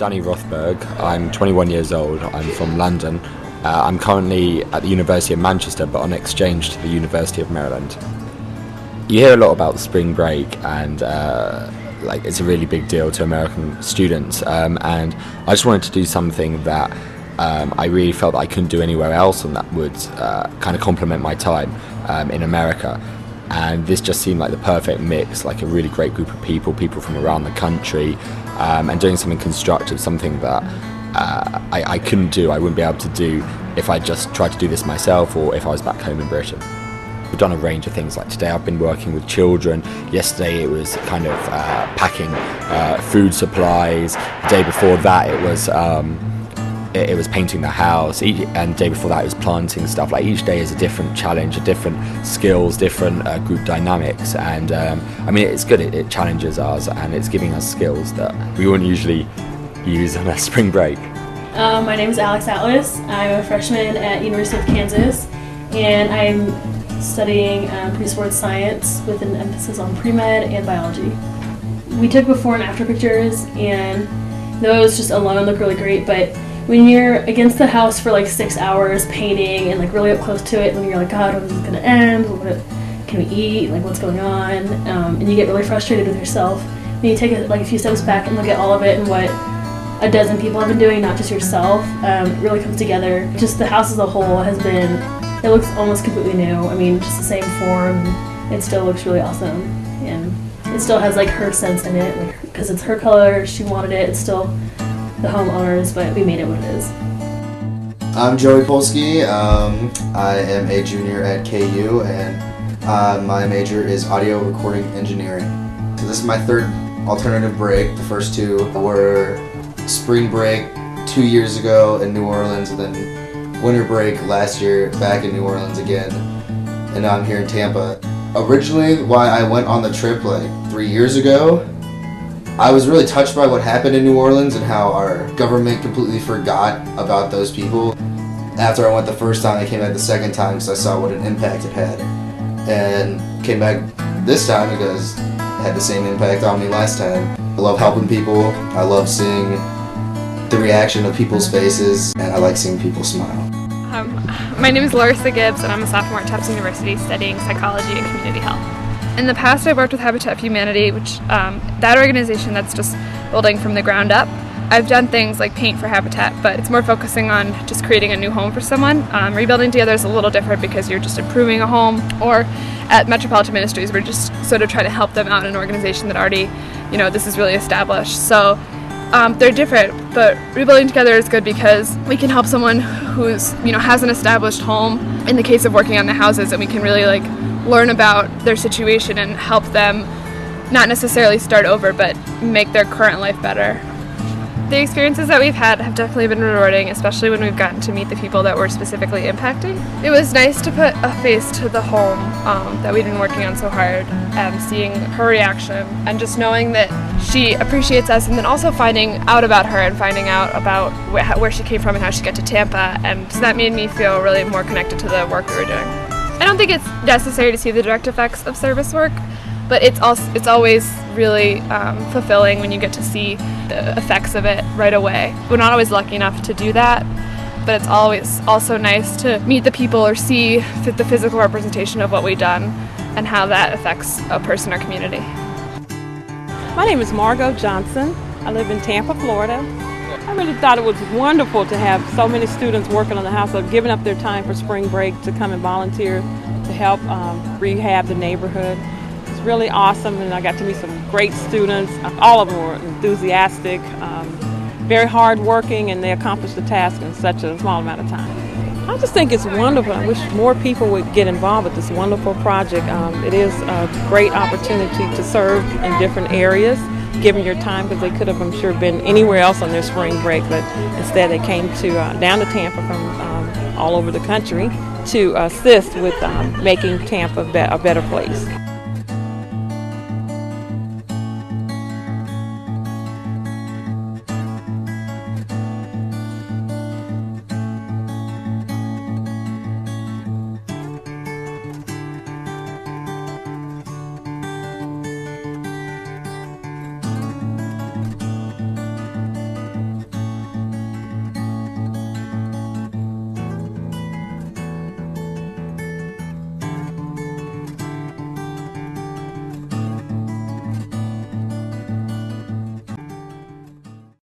Danny Rothberg. I'm 21 years old. I'm from London. I'm currently at the University of Manchester, but on exchange to the University of Maryland. You hear a lot about spring break, and it's a really big deal to American students. And I just wanted to do something that I really felt that I couldn't do anywhere else, and that would kind of complement my time in America. And this just seemed like the perfect mix, like a really great group of people from around the country, and doing something constructive, something that I couldn't do, I wouldn't be able to do if I just tried to do this myself or if I was back home in Britain. We've done a range of things. Like today I've been working with children. Yesterday it was kind of packing food supplies. The day before that it was painting the house, and the day before that it was planting stuff. Like each day is a different challenge, a different skills, different group dynamics, and I mean it's good, it challenges us and it's giving us skills that we wouldn't usually use on a spring break. My name is Alex Atlas. I'm a freshman at University of Kansas, and I'm studying pre-sports science with an emphasis on pre-med and biology. We took before and after pictures, and those just alone look really great, but when you're against the house for like 6 hours painting and like really up close to it, when you're like, God, when is this going to end? What can we eat? Like, what's going on? And you get really frustrated with yourself. And you take a few steps back and look at all of it and what a dozen people have been doing, not just yourself. It really comes together. Just the house as a whole it looks almost completely new. I mean, just the same form. It still looks really awesome. And it still has like her sense in it, because it's her color, she wanted it. It's still the homeowners, but we made it what it is. I'm Joey Polski. I am a junior at KU, and my major is audio recording engineering. So this is my third alternative break. The first two were spring break 2 years ago in New Orleans, and then winter break last year back in New Orleans again, and now I'm here in Tampa. Originally, why I went on the trip like 3 years ago, I was really touched by what happened in New Orleans and how our government completely forgot about those people. After I went the first time, I came back the second time because I saw what an impact it had. And came back this time because it had the same impact on me last time. I love helping people, I love seeing the reaction of people's faces, and I like seeing people smile. My name is Larissa Gibbs, and I'm a sophomore at Tufts University studying psychology and community health. In the past, I've worked with Habitat for Humanity, which that organization that's just building from the ground up. I've done things like paint for Habitat, but it's more focusing on just creating a new home for someone. Rebuilding together is a little different because you're just improving a home. Or at Metropolitan Ministries, we're just sort of trying to help them out in an organization that already, this is really established. So they're different, but rebuilding together is good because we can help someone who's, has an established home. In the case of working on the houses, and we can really learn about their situation and help them not necessarily start over, but make their current life better. The experiences that we've had have definitely been rewarding, especially when we've gotten to meet the people that we're specifically impacting. It was nice to put a face to the home that we've been working on so hard, and seeing her reaction and just knowing that she appreciates us, and then also finding out about her and finding out about where she came from and how she got to Tampa, and so that made me feel really more connected to the work we were doing. I don't think it's necessary to see the direct effects of service work, but it's always really fulfilling when you get to see the effects of it right away. We're not always lucky enough to do that, but it's always also nice to meet the people or see the physical representation of what we've done and how that affects a person or community. My name is Margo Johnson. I live in Tampa, Florida. I really thought it was wonderful to have so many students working on the house, giving up their time for spring break to come and volunteer to help rehab the neighborhood. It's really awesome, and I got to meet some great students. All of them were enthusiastic, very hardworking, and they accomplished the task in such a small amount of time. I just think it's wonderful. I wish more people would get involved with this wonderful project. It is a great opportunity to serve in different areas, given your time, because they could have, I'm sure, been anywhere else on their spring break, but instead they came down to Tampa from all over the country to assist with making Tampa a better place.